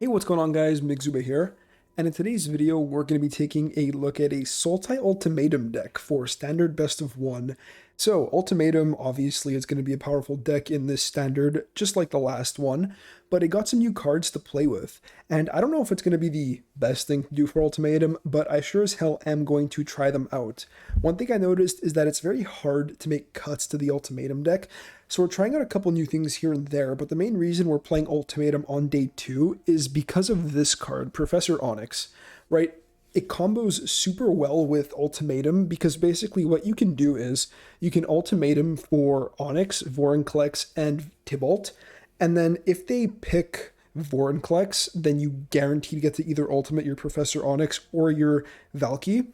Hey, what's going on guys? Migzuba here, and in today's video we're going to be taking a look at a Sultai Ultimatum deck for standard best of one. So Ultimatum obviously is going to be a powerful deck in this standard, just like the last one, but it got some new cards to play with, and I don't know if it's going to be the best thing to do for Ultimatum, but I sure as hell am going to try them out. One thing I noticed is that it's very hard to make cuts to the Ultimatum deck, so we're trying out a couple new things here and there, but the main reason we're playing Ultimatum on day 2 is because of this card, Professor Onyx, right? It combos super well with Ultimatum because basically what you can do is you can Ultimatum for Onyx, Vorinclex, and Tybalt, and then if they pick Vorinclex, then you guarantee to get to either ultimate your Professor Onyx or your Valky.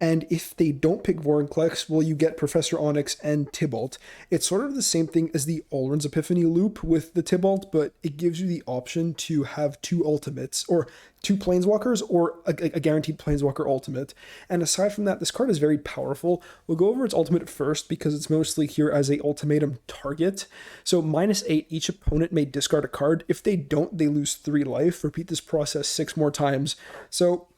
And if they don't pick Vorinclex, well, you get Professor Onyx and Tybalt. It's sort of the same thing as the Alrund's Epiphany loop with the Tybalt, but it gives you the option to have two ultimates, or two Planeswalkers, or a guaranteed Planeswalker ultimate. And aside from that, this card is very powerful. We'll go over its ultimate first because it's mostly here as a ultimatum target. So -8, each opponent may discard a card. If they don't, they lose 3 life. Repeat this process 6 more times. So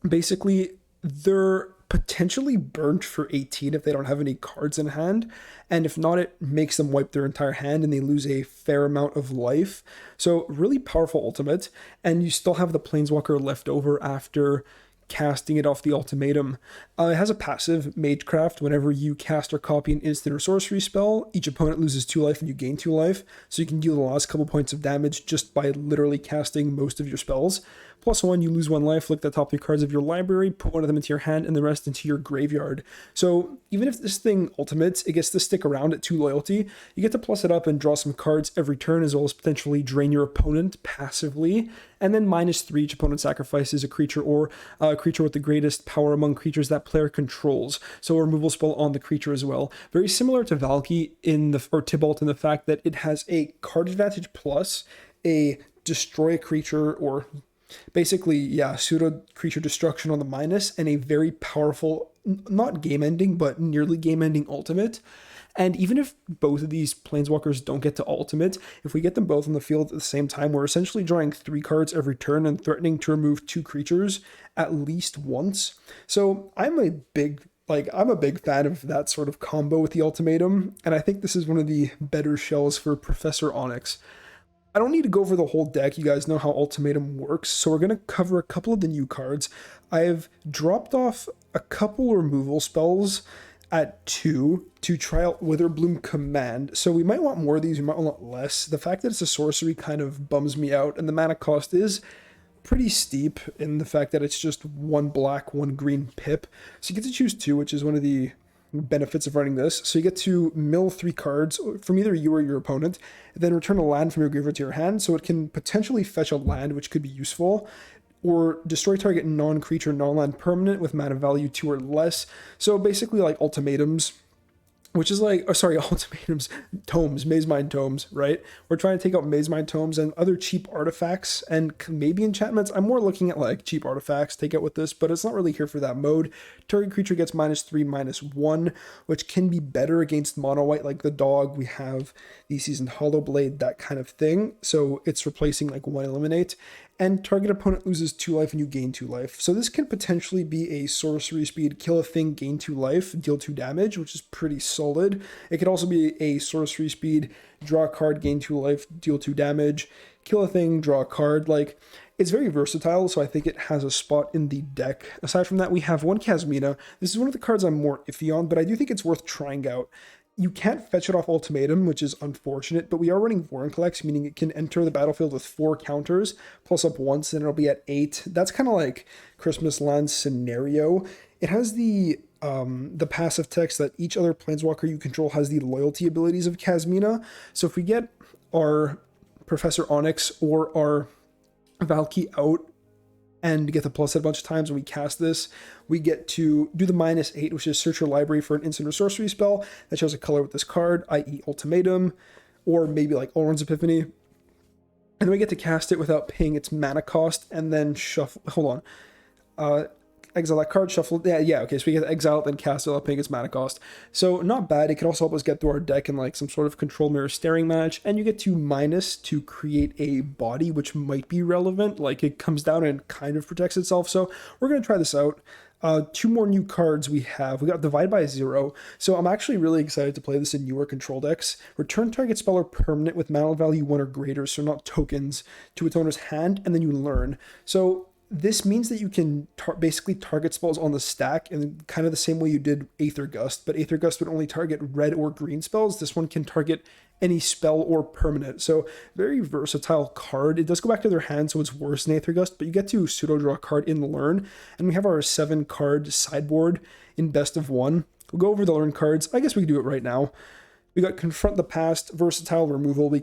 basically, they're potentially burnt for 18 if they don't have any cards in hand, and if not, it makes them wipe their entire hand and they lose a fair amount of life. So really powerful ultimate, and you still have the Planeswalker left over after casting it off the ultimatum. It has a passive, Magecraft. Whenever you cast or copy an instant or sorcery spell, each opponent loses 2 life and you gain 2 life, so you can deal the last couple points of damage just by literally casting most of your spells. +1, you lose 1 life, look at the top 3 cards of your library, put one of them into your hand, and the rest into your graveyard. So even if this thing ultimates, it gets to stick around at 2 loyalty. You get to plus it up and draw some cards every turn, as well as potentially drain your opponent passively. And then -3, each opponent sacrifices a creature or a creature with the greatest power among creatures that player controls. So a removal spell on the creature as well. Very similar to Valky or Tybalt in the fact that it has a card advantage plus a destroy a creature, or basically, yeah, pseudo creature destruction on the minus, and a very powerful, not game ending, but nearly game ending ultimate. And even if both of these Planeswalkers don't get to ultimate, if we get them both on the field at the same time, we're essentially drawing 3 cards every turn and threatening to remove 2 creatures at least once. So I'm a big fan of that sort of combo with the ultimatum, and I think this is one of the better shells for Professor Onyx. I don't need to go over the whole deck, you guys know how Ultimatum works, so we're going to cover a couple of the new cards. I've dropped off a couple removal spells at 2 to try out Witherbloom Command, so we might want more of these, we might want less. The fact that it's a sorcery kind of bums me out, and the mana cost is pretty steep in the fact that it's just 1 black, 1 green pip, so you get to choose 2, which is one of the benefits of running this. So you get to mill 3 cards from either you or your opponent, and then return a land from your graveyard to your hand, so it can potentially fetch a land, which could be useful, or destroy target non-creature, non-land permanent with mana value 2 or less. So basically like ultimatums, which is like, ultimatums, tomes, Mazemind tomes, right? We're trying to take out Mazemind tomes and other cheap artifacts and maybe enchantments. I'm more looking at like cheap artifacts, take out with this, but it's not really here for that mode. Target creature gets -3, -1, which can be better against mono white like the dog. We have the Seasoned Hollowblade, that kind of thing. So it's replacing like 1 eliminate. And target opponent loses 2 life and you gain 2 life. So this can potentially be a sorcery speed, kill a thing, gain 2 life, deal 2 damage, which is pretty solid. It could also be a sorcery speed, draw a card, gain 2 life, deal 2 damage, kill a thing, draw a card. Like, it's very versatile, so I think it has a spot in the deck. Aside from that, we have 1 Kasmina. This is one of the cards I'm more iffy on, but I do think it's worth trying out. You can't fetch it off Ultimatum, which is unfortunate, but we are running Vorinclex, meaning it can enter the battlefield with 4 counters, plus up once, and it'll be at 8. That's kind of like Christmas Land scenario. It has the passive text that each other Planeswalker you control has the loyalty abilities of Kasmina. So if we get our Professor Onyx or our Valky out and get the plus a bunch of times when we cast this, we get to do the -8, which is search your library for an instant or sorcery spell that shows a color with this card, i.e. Ultimatum, or maybe like Alrund's Epiphany. And then we get to cast it without paying its mana cost, and then shuffle, exile that card, shuffle. Yeah, okay, so we get to exile it, then cast it without paying its mana cost. So not bad. It can also help us get through our deck in like some sort of control mirror staring match. And you get to minus to create a body, which might be relevant. Like it comes down and kind of protects itself. So we're going to try this out. Two more new cards we have. We got Divide by Zero. So I'm actually really excited to play this in newer control decks. Return target spell or permanent with mana value 1 or greater, so not tokens, to its owner's hand, and then you learn. So this means that you can basically target spells on the stack in kind of the same way you did Aether Gust, but Aether Gust would only target red or green spells. This one can target any spell or permanent. So very versatile card. It does go back to their hand, so it's worse than Aether Gust, but you get to pseudo draw a card in Learn, and we have our 7-card sideboard in Best of 1. We'll go over the Learn cards. I guess we can do it right now. We got Confront the Past, Versatile Removal.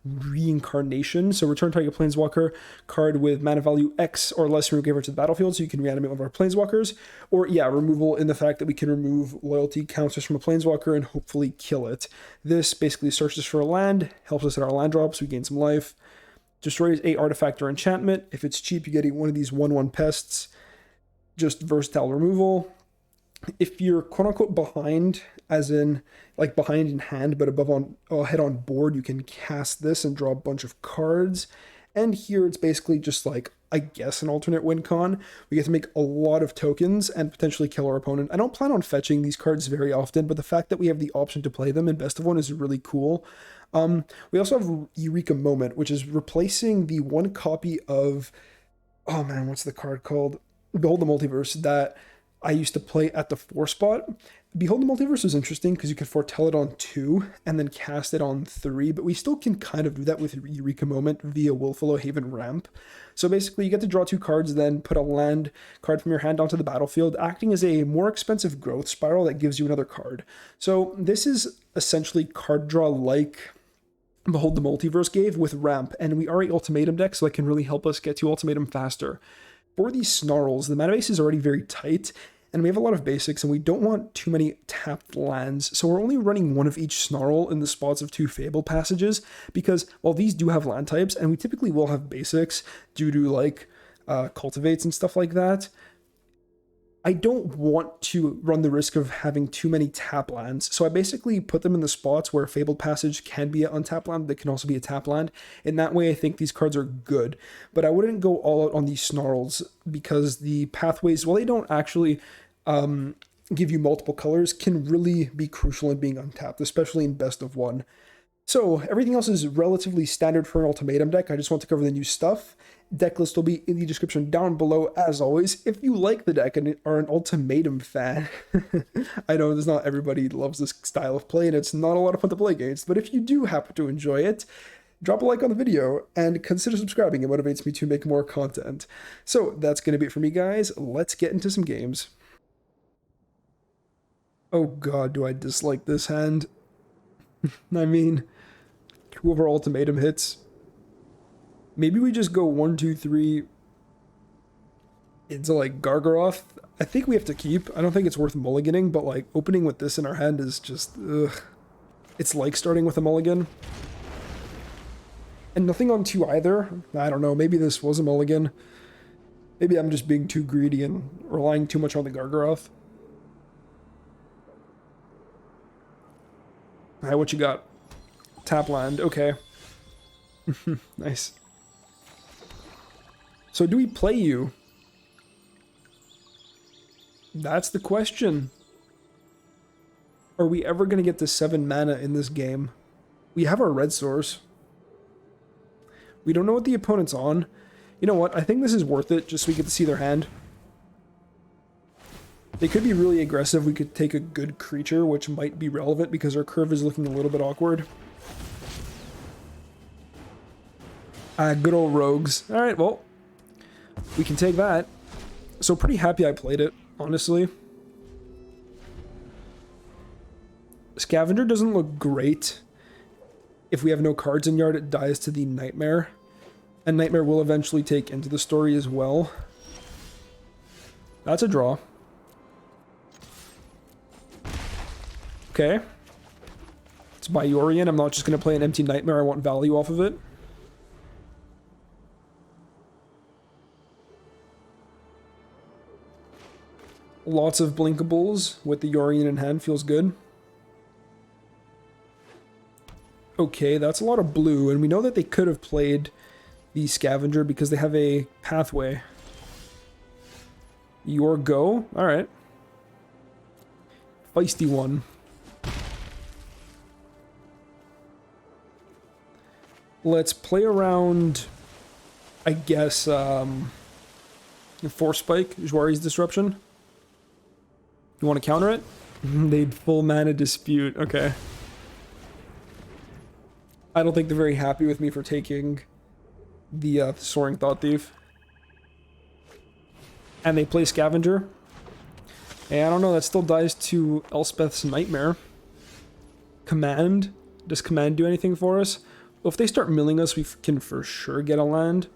Reincarnation. So return target planeswalker card with mana value X or less from your graveyard to the battlefield, so you can reanimate one of our planeswalkers. Or yeah, removal in the fact that we can remove loyalty counters from a planeswalker and hopefully kill it. This basically searches for a land, helps us at our land drops, we gain some life. Destroys a artifact or enchantment. If it's cheap, you get one of these 1/1 pests. Just versatile removal. If you're quote-unquote behind, as in like behind in hand but ahead on board, you can cast this and draw a bunch of cards. And here it's basically just like, I guess, an alternate win con. We get to make a lot of tokens and potentially kill our opponent. I don't plan on fetching these cards very often, but the fact that we have the option to play them in Best of 1 is really cool. We also have Eureka Moment, which is replacing the 1 copy of, oh man, what's the card called? Behold the Multiverse that I used to play at the 4 spot. Behold the Multiverse is interesting because you can foretell it on 2 and then cast it on 3, but we still can kind of do that with Eureka Moment via Wolfwillow Haven Ramp. So basically you get to draw 2 cards, then put a land card from your hand onto the battlefield, acting as a more expensive growth spiral that gives you another card. So this is essentially card draw like Behold the Multiverse gave with Ramp, and we are a Ultimatum deck, so it can really help us get to Ultimatum faster. For these Snarls, the mana base is already very tight, and we have a lot of basics, and we don't want too many tapped lands, so we're only running 1 of each Snarl in the spots of 2 Fable passages, because while these do have land types, and we typically will have basics due to like cultivates and stuff like that, I don't want to run the risk of having too many tap lands, so I basically put them in the spots where Fabled Passage can be an untapped land, but it can also be a tap land. In that way, I think these cards are good, but I wouldn't go all out on these Snarls because the pathways, while they don't actually give you multiple colors, can really be crucial in being untapped, especially in Best of 1. So everything else is relatively standard for an Ultimatum deck. I just want to cover the new stuff. Deck list will be in the description down below, as always. If you like the deck and are an Ultimatum fan, I know there's not everybody loves this style of play, and it's not a lot of fun to play against, but if you do happen to enjoy it, drop a like on the video and consider subscribing. It motivates me to make more content. So that's going to be it for me, guys. Let's get into some games. Oh god, do I dislike this hand. I mean, 2 of our Ultimatum hits. Maybe we just go 1, 2, 3 into like Gargaroth. I think we have to keep. I don't think it's worth mulliganing, but like opening with this in our hand is just, ugh. It's like starting with a mulligan. And nothing on 2 either. I don't know, maybe this was a mulligan. Maybe I'm just being too greedy and relying too much on the Gargaroth. Alright, what you got? Tap land, okay. Nice. So do we play you? That's the question. Are we ever going to get to 7 mana in this game? We have our red source. We don't know what the opponent's on. You know what? I think this is worth it, just so we get to see their hand. They could be really aggressive. We could take a good creature, which might be relevant because our curve is looking a little bit awkward. Good old rogues. Alright, well, we can take that. So pretty happy I played it, honestly. Scavenger doesn't look great. If we have no cards in yard, it dies to the Nightmare. And Nightmare will eventually take into the story as well. That's a draw. Okay. It's Biorian. I'm not just going to play an empty Nightmare. I want value off of it. Lots of blinkables with the Yorion in hand feels good. Okay, that's a lot of blue, and we know that they could have played the Scavenger because they have a pathway. Your go? Alright. Feisty one. Let's play around, I guess, Force Spike, Jouari's Disruption. You want to counter it? They'd full mana dispute. Okay. I don't think they're very happy with me for taking the Soaring Thought Thief. And they play Scavenger. Hey, I don't know, that still dies to Elspeth's Nightmare. Command? Does Command do anything for us? Well, if they start milling us, we can for sure get a land.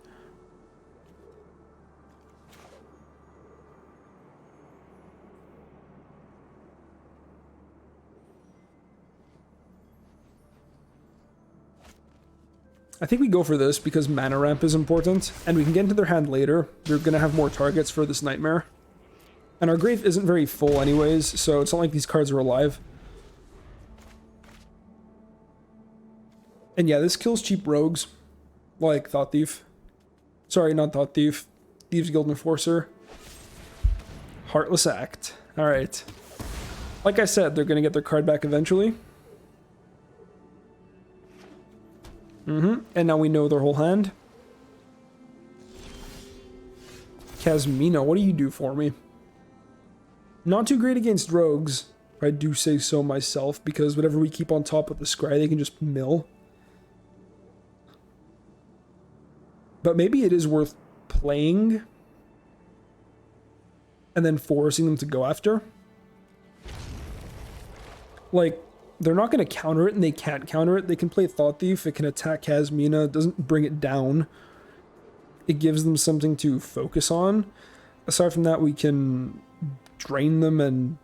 I think we go for this because mana ramp is important, and we can get into their hand later. They're going to have more targets for this Nightmare. And our grave isn't very full anyways, so it's not like these cards are alive. And yeah, this kills cheap rogues, like Thought Thief. Sorry, not Thought Thief. Thieves Guild Enforcer. Heartless Act. Alright. Like I said, they're going to get their card back eventually. And now we know their whole hand. Kazmina, what do you do for me? Not too great against rogues, if I do say so myself, because whatever we keep on top of the scry, they can just mill. But maybe it is worth playing and then forcing them to go after. Like, they're not going to counter it, and they can't counter it. They can play Thought Thief, it can attack Kazmina, it doesn't bring it down. It gives them something to focus on. Aside from that, we can drain them, and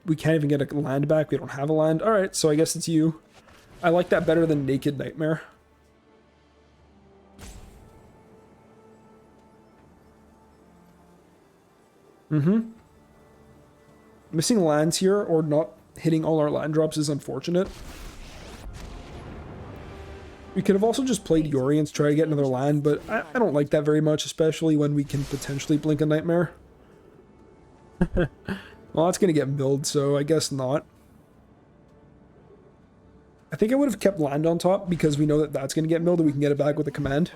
we can't even get a land back. We don't have a land. Alright, so I guess it's you. I like that better than Naked Nightmare. Missing lands here, or not hitting all our land drops, is unfortunate. We could have also just played Yorion to try to get another land, but I don't like that very much, especially when we can potentially blink a Nightmare. Well, that's going to get milled, so I guess not. I think I would have kept land on top, because we know that that's going to get milled and we can get it back with a command.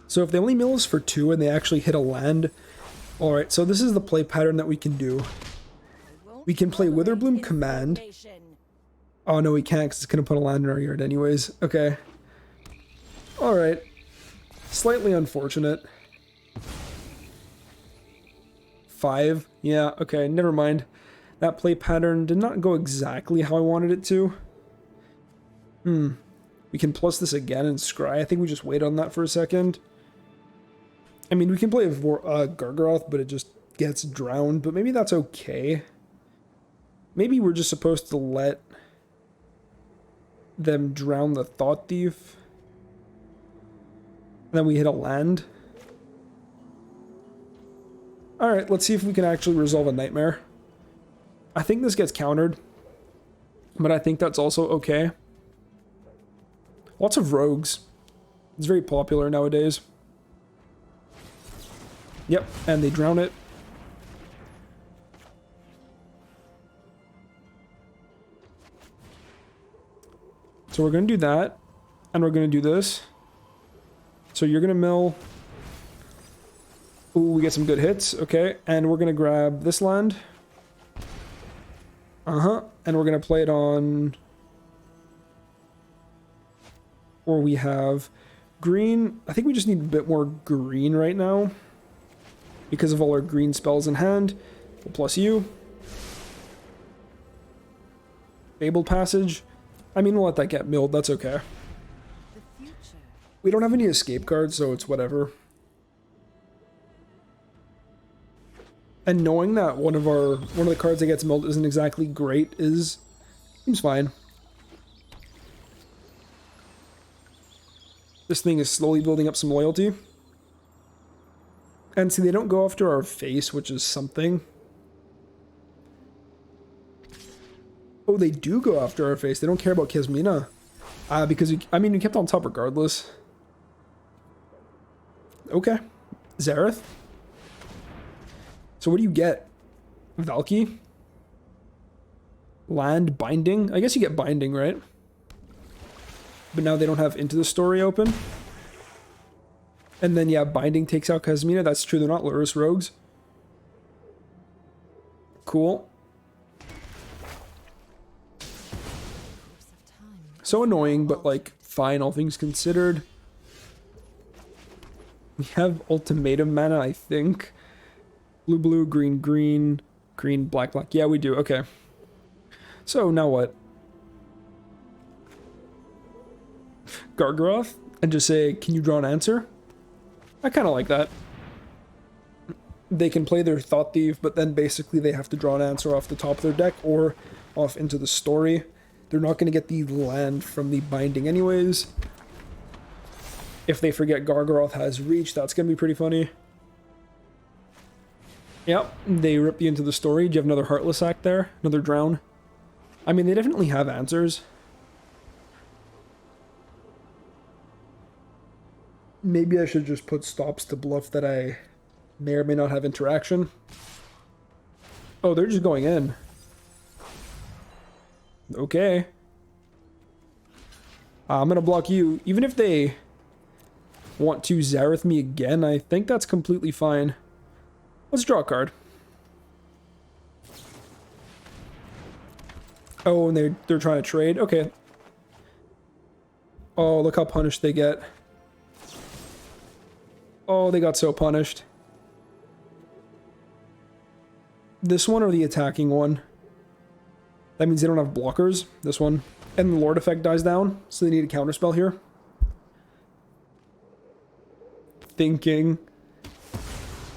So if they only mill us for 2 and they actually hit a land... Alright, so this is the play pattern that we can do. We can play Witherbloom Command. Oh no, we can't because it's going to put a land in our yard anyways. Okay. Alright. Slightly unfortunate. 5. Yeah, okay, never mind. That play pattern did not go exactly how I wanted it to. We can plus this again and scry. I think we just wait on that for a second. I mean, we can play Gargaroth, but it just gets drowned. But maybe that's okay. Maybe we're just supposed to let them drown the Thought Thief. And then we hit a land. Alright, let's see if we can actually resolve a Nightmare. I think this gets countered. But I think that's also okay. Lots of rogues. It's very popular nowadays. Yep, and they drown it. So we're going to do that. And we're going to do this. So you're going to mill. Ooh, we get some good hits. Okay, and we're going to grab this land. And we're going to play it on... Or we have green. I think we just need a bit more green right now. Because of all our green spells in hand. We'll plus you. Fabled Passage. I mean, we'll let that get milled. That's okay. We don't have any escape cards, so it's whatever. And knowing that one of the cards that gets milled isn't exactly great seems fine. This thing is slowly building up some loyalty. And see, they don't go after our face, which is something. Oh, they do go after our face. They don't care about Kesmina. Because, we kept on top regardless. Okay. Zareth. So what do you get? Valky? Land binding? I guess you get binding, right? But now they don't have Into the Story open. And then, yeah, binding takes out Kesmina. That's true, they're not Lurrus rogues. Cool. So annoying, but, like, fine, all things considered. We have ultimatum mana, I think. Blue, blue, green, green, green, black, black. Yeah, we do. Okay. So, now what? Gargaroth? And just say, can you draw an answer? I kind of like that. They can play their Thought Thief, but then basically they have to draw an answer off the top of their deck or off Into the Story. They're not going to get the land from the binding anyways. If they forget Gargaroth has reach, that's going to be pretty funny. Yep, they rip you Into the Story. Do you have another Heartless Act there? Another Drown? I mean, they definitely have answers. Maybe I should just put stops to bluff that I may or may not have interaction. Oh, they're just going in. Okay. I'm gonna block you. Even if they want to Zareth me again, I think that's completely fine. Let's draw a card. Oh, and they're trying to trade? Okay. Oh, look how punished they get. Oh, they got so punished. This one or the attacking one? That means they don't have blockers. This one. And the Lord effect dies down, so they need a counterspell here. Thinking.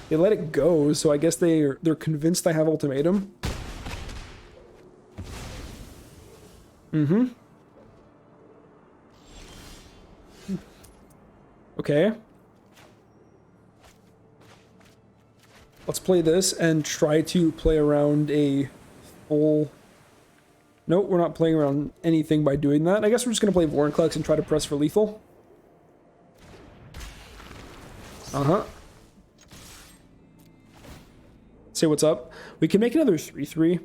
They let it go, so I guess they're convinced I have ultimatum. Mm-hmm. Okay. Let's play this and try to play around a full... Nope, we're not playing around anything by doing that. I guess we're just going to play Vorinclex and try to press for lethal. Uh-huh. Say what's up. We can make another 3-3,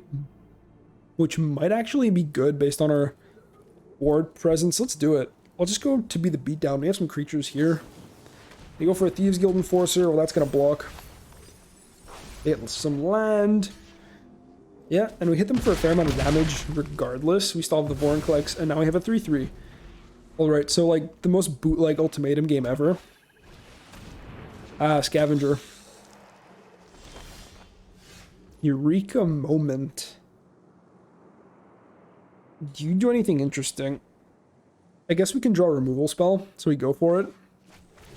which might actually be good based on our board presence. Let's do it. I'll just go to be the beatdown. We have some creatures here. They go for a Thieves Guild Enforcer. Well, that's going to block. They hit some land. Yeah, and we hit them for a fair amount of damage regardless. We still have the Vorinclex, and now we have a 3-3. Alright, so like the most bootleg ultimatum game ever. Scavenger. Eureka Moment. Do you do anything interesting? I guess we can draw a removal spell, so we go for it.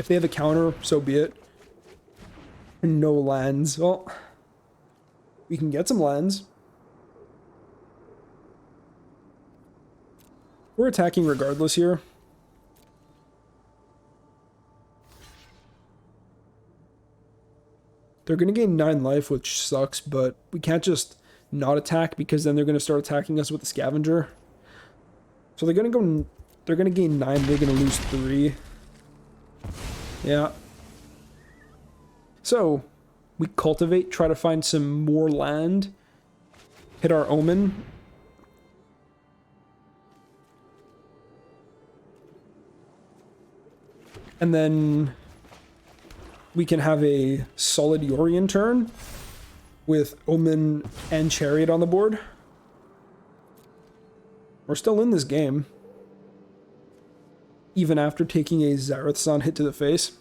If they have a counter, so be it. No lands. Well, we can get some lands. We're attacking regardless here. They're going to gain 9 life, which sucks, but we can't just not attack because then they're going to start attacking us with the Scavenger. So they're going to gain 9, they're going to lose 3. Yeah. So, we cultivate, try to find some more land, hit our Omen. And then we can have a solid Yorion turn with Omen and Chariot on the board. We're still in this game. Even after taking a Zareth-san hit to the face.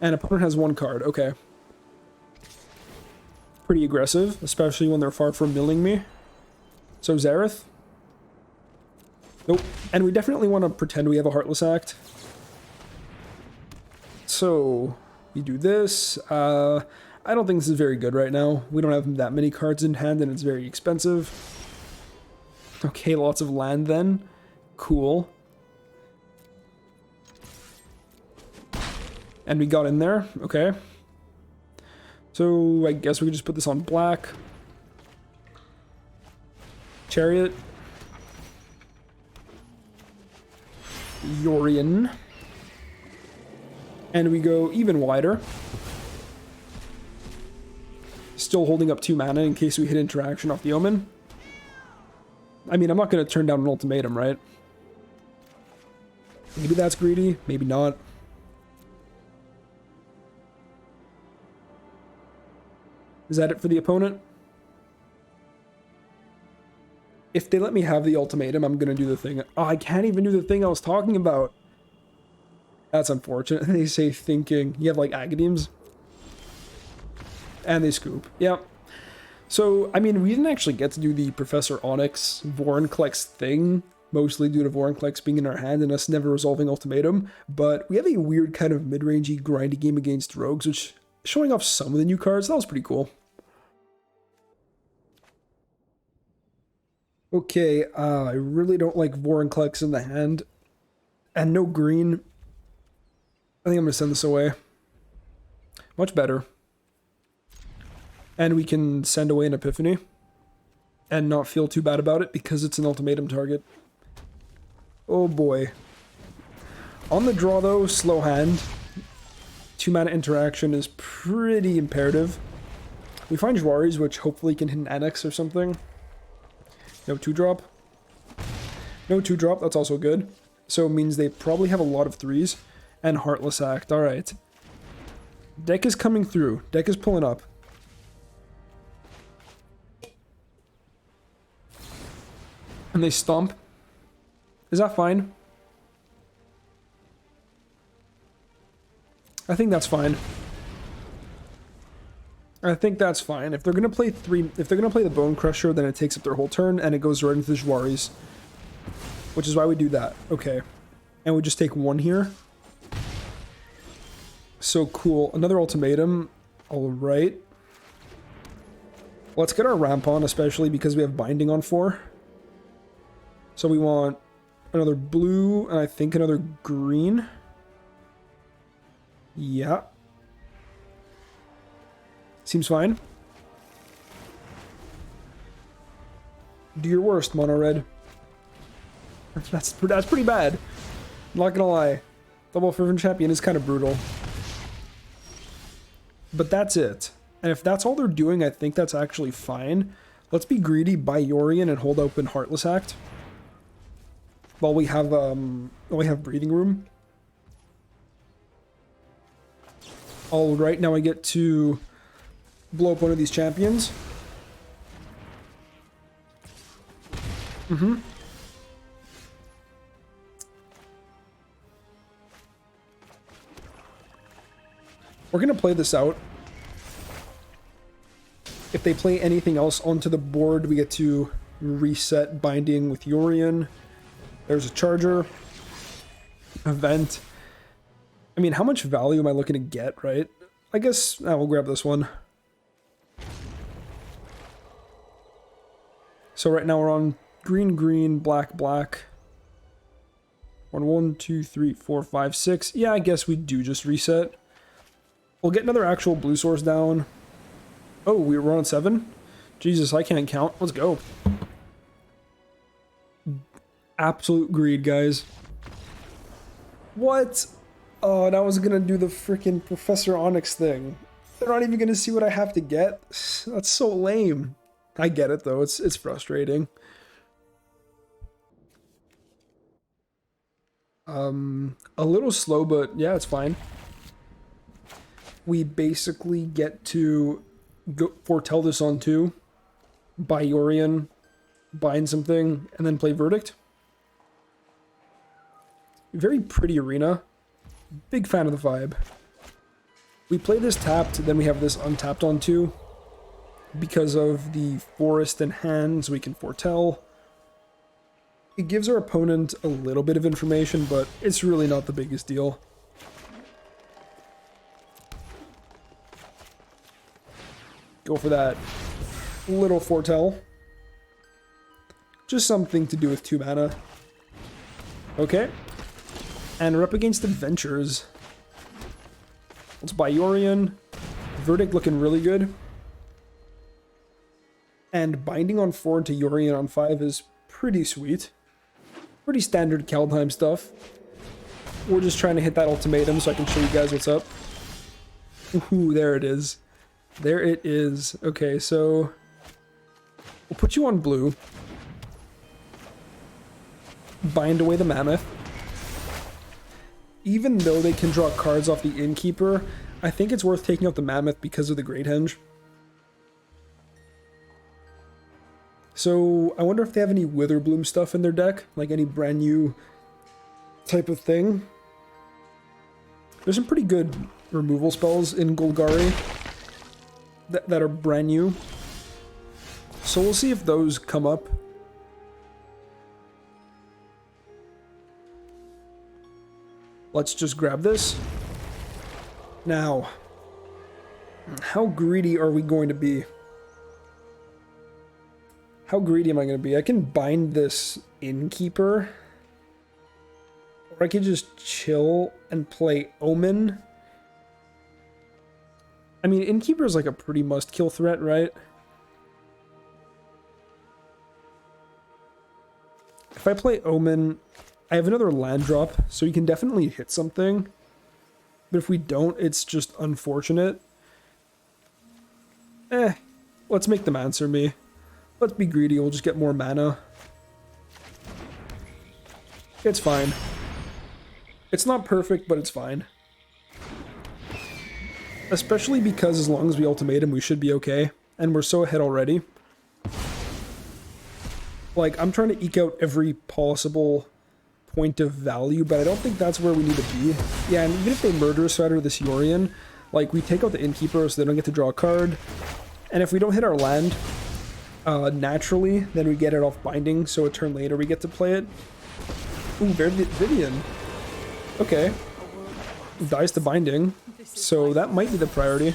And opponent has 1 card, okay. Pretty aggressive, especially when they're far from milling me. So Zareth. Nope. And we definitely want to pretend we have a Heartless Act. So, we do this. I don't think this is very good right now. We don't have that many cards in hand and it's very expensive. Okay, lots of land then. Cool. And we got in there. Okay. So I guess we could just put this on black. Chariot. Yorion. And we go even wider. Still holding up 2 mana in case we hit interaction off the Omen. I mean, I'm not going to turn down an ultimatum, right? Maybe that's greedy, maybe not. Is that it for the opponent? If they let me have the ultimatum, I'm going to do the thing. Oh, I can't even do the thing I was talking about. That's unfortunate. They say thinking. You have like Agadeems. And they scoop. Yep. So, I mean, we didn't actually get to do the Professor Onyx Vorinclex thing, mostly due to Vorinclex being in our hand and us never resolving ultimatum, but we have a weird kind of mid-rangey, grindy game against rogues, which showing off some of the new cards, that was pretty cool. Okay, I really don't like Vorinclex in the hand, and no green. I think I'm going to send this away. Much better. And we can send away an Epiphany and not feel too bad about it because it's an ultimatum target. Oh boy. On the draw though, slow hand. 2 mana interaction is pretty imperative. We find Jwaris, which hopefully can hit an Annex or something. No 2-drop. No 2-drop, that's also good. So it means they probably have a lot of 3s. And Heartless Act, alright. Deck is coming through. Deck is pulling up. And they stomp. Is that fine? I think that's fine. I think that's fine. If they're gonna play the Bone Crusher, then it takes up their whole turn and it goes right into the Jwaris. Which is why we do that. Okay. And we just take 1 here. So cool. Another ultimatum. Alright. Let's get our ramp on, especially because we have binding on 4. So we want another blue, and I think another green. Yeah. Seems fine. Do your worst, Mono Red. That's pretty bad. Not gonna lie. Double Fervent Champion is kind of brutal. But that's it. And if that's all they're doing, I think that's actually fine. Let's be greedy, buy Yorion, and hold open Heartless Act. While we have breathing room. Alright, now I get to blow up one of these champions. We're gonna play this out. If they play anything else onto the board, we get to reset binding with Yorion. There's a charger. Event. I mean, how much value am I looking to get, right? I guess we'll grab this one. So right now we're on green, green, black, black. 1, 2, 3, 4, 5, 6. Yeah, I guess we do just reset. We'll get another actual blue source down. Oh, we were on 7? Jesus, I can't count. Let's go. Absolute greed, guys. What? Oh, and I was gonna do the freaking Professor Onyx thing. They're not even gonna see what I have to get. That's so lame. I get it though. It's frustrating. A little slow, but yeah, it's fine. We basically get to go foretell this on 2, buy Yorion, bind something, and then play Verdict. Very pretty arena. Big fan of the vibe. We play this tapped, then we have this untapped on 2. Because of the forest and hands, we can foretell. It gives our opponent a little bit of information, but it's really not the biggest deal. Go for that little foretell. Just something to do with 2 mana. Okay. And we're up against Adventures. Let's buy Yorion. Verdict looking really good. And binding on 4 into Yorion on 5 is pretty sweet. Pretty standard Kaldheim stuff. We're just trying to hit that ultimatum so I can show you guys what's up. Ooh, there it is. There it is. Okay, so we'll put you on blue. Bind away the Mammoth. Even though they can draw cards off the Innkeeper, I think it's worth taking out the Mammoth because of the Great Henge. So I wonder if they have any Witherbloom stuff in their deck, like any brand new type of thing. There's some pretty good removal spells in Golgari that are brand new. So we'll see if those come up. Let's just grab this. Now, how greedy are we going to be? How greedy am I going to be? I can bind this Innkeeper. Or I could just chill and play Omen. I mean, Innkeeper is like a pretty must-kill threat, right? If I play Omen, I have another land drop, so we can definitely hit something. But if we don't, it's just unfortunate. Let's make them answer me. Let's be greedy, we'll just get more mana. It's fine. It's not perfect, but it's fine. Especially because as long as we ultimatum, we should be okay. And we're so ahead already. Like, I'm trying to eke out every possible point of value, but I don't think that's where we need to be. Yeah, and even if they murder us out of this Yorion, like, we take out the Innkeeper so they don't get to draw a card. And if we don't hit our land naturally, then we get it off binding, so a turn later we get to play it. Ooh, Vivian. Okay. Dies to binding, so that might be the priority.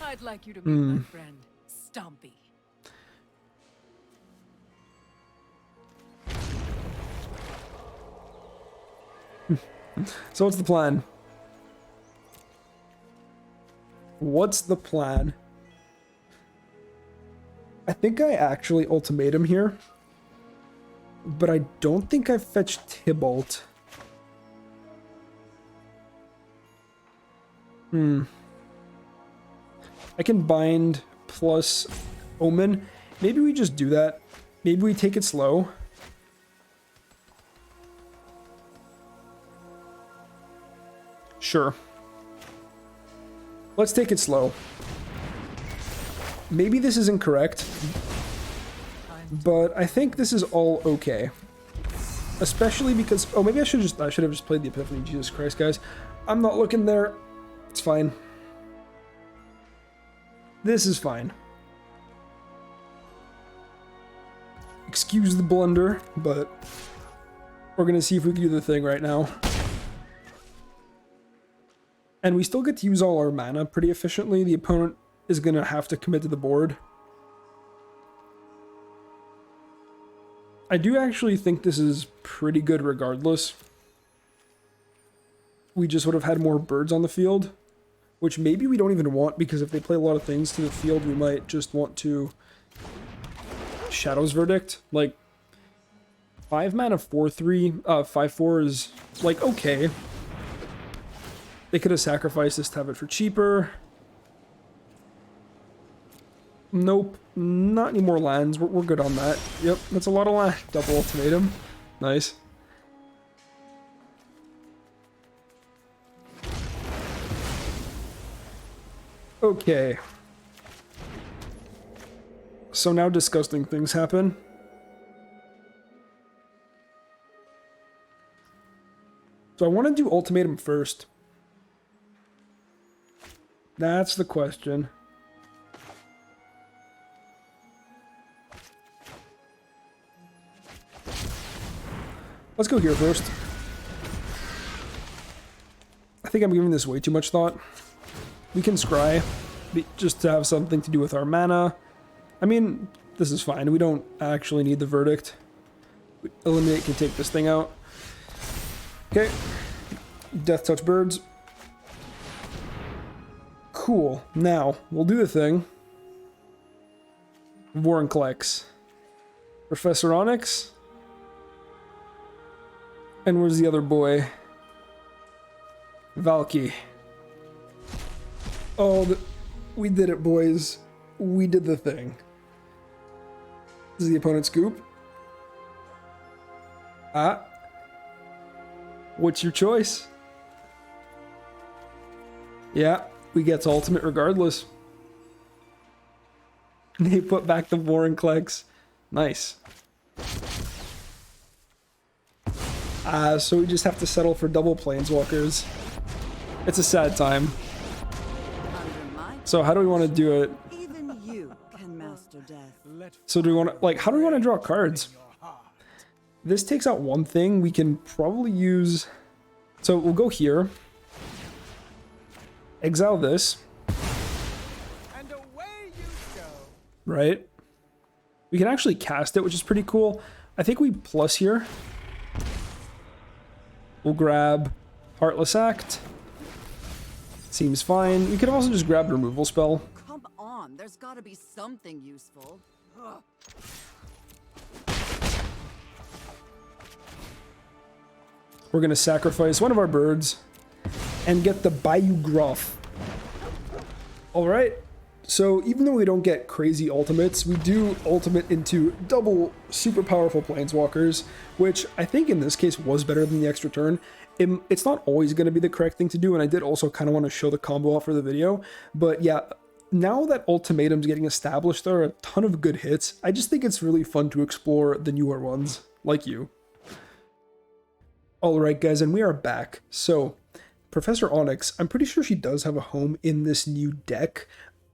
I'd like you to meet my friend, Stompy. So what's the plan? What's the plan? I think I actually ultimatum here, but I don't think I fetched Tybalt. I can bind plus Omen. Maybe we just do that. Maybe we take it slow. Sure. Let's take it slow. Maybe this is incorrect, but I think this is all okay. Especially because, oh, maybe I should have just played the Epiphany. Jesus Christ, guys. I'm not looking there. It's fine. This is fine. Excuse the blunder, but we're gonna see if we can do the thing right now. And we still get to use all our mana pretty efficiently. The opponent is gonna have to commit to the board. I do actually think this is pretty good regardless. We just would have had more birds on the field, which maybe we don't even want, because if they play a lot of things to the field, we might just want to Shadow's Verdict. Like, 5 mana 4/3, 5/4 is, like, okay. They could have sacrificed this to have it for cheaper. Nope, not any more lands. We're good on that. Yep, that's a lot of land. Double ultimatum. Nice. Okay. So now disgusting things happen. So I want to do ultimatum first. That's the question. Let's go here first. I think I'm giving this way too much thought. We can scry, just to have something to do with our mana. I mean, this is fine. We don't actually need the verdict. Eliminate can take this thing out. Okay. Death Touch Birds. Cool. Now, we'll do the thing. Vorinclex. Professor Onyx. And where's the other boy? Valky. Oh, we did it, boys. We did the thing. This is the opponent's scoop. Ah. What's your choice? Yeah, we get to ultimate regardless. They put back the Vorinclex. Nice. So we just have to settle for double planeswalkers. It's a sad time. So how do we want to do it? Even you can master death. So do we want to, like, how do we want to draw cards? This takes out one thing. We can probably use... So we'll go here. Exile this. And away you go. Right? We can actually cast it, which is pretty cool. I think we plus here. We'll grab Heartless Act. Seems fine. We could also just grab the removal spell. Come on, there's gotta be something useful. Ugh. We're going to sacrifice one of our birds and get the Bayou Gruff. Alright, so even though we don't get crazy ultimates, we do ultimate into double super powerful planeswalkers, which I think in this case was better than the extra turn. It's not always going to be the correct thing to do, and I did also kind of want to show the combo off for the video, but yeah, now that Ultimatum's getting established, there are a ton of good hits. I just think it's really fun to explore the newer ones, like you. Alright guys, and we are back. So, Professor Onyx, I'm pretty sure she does have a home in this new deck.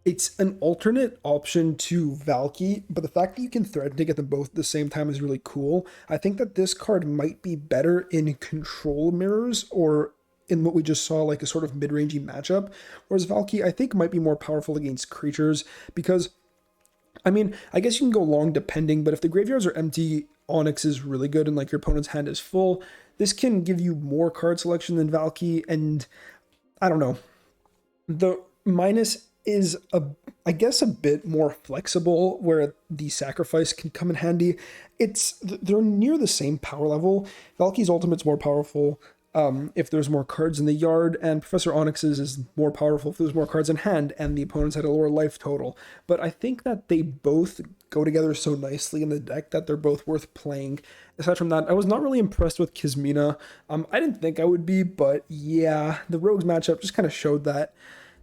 It's an alternate option to Valky, but the fact that you can threaten to get them both at the same time is really cool. I think that this card might be better in control mirrors, or in what we just saw, like a sort of mid-rangey matchup, whereas Valky, I think, might be more powerful against creatures, because, I mean, I guess you can go long depending, but if the graveyards are empty, Onyx is really good and like your opponent's hand is full. This can give you more card selection than Valky, and I don't know. The minus is, I guess, a bit more flexible, where the sacrifice can come in handy. They're near the same power level. Valky's ultimate's more powerful if there's more cards in the yard, and Professor Onyx's is more powerful if there's more cards in hand and the opponent's had a lower life total. But I think that they both go together so nicely in the deck that they're both worth playing. Aside from that, I was not really impressed with Kismina. I didn't think I would be, but yeah, the Rogues matchup just kind of showed that.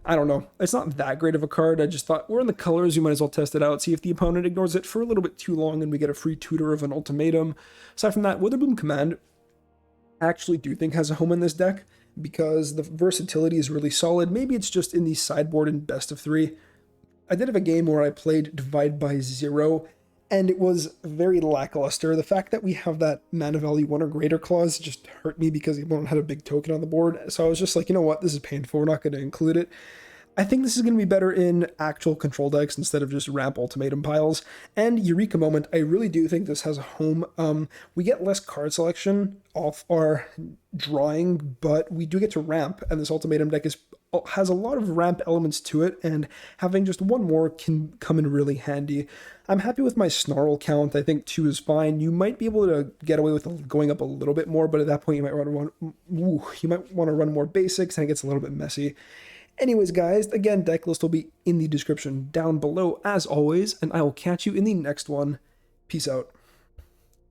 I don't know. It's not that great of a card. I just thought, we're in the colors, you might as well test it out, see if the opponent ignores it for a little bit too long and we get a free tutor of an ultimatum. Aside from that, Witherbloom Command I actually do think has a home in this deck, because the versatility is really solid. Maybe it's just in the sideboard in best of 3. I did have a game where I played Divide by Zero, and it was very lackluster. The fact that we have that mana value 1 or greater clause just hurt me because the opponent had a big token on the board. So I was just like, you know what, this is painful, we're not going to include it. I think this is going to be better in actual control decks instead of just ramp ultimatum piles. And Eureka Moment, I really do think this has a home. We get less card selection off our drawing, but we do get to ramp, and this ultimatum deck has a lot of ramp elements to it, and having just one more can come in really handy. I'm happy with my Snarl count. I think 2 is fine. You might be able to get away with going up a little bit more, but at that point you might want to run more basics, and it gets a little bit messy. Anyways, guys, again, deck list will be in the description down below as always, and I will catch you in the next one. Peace out.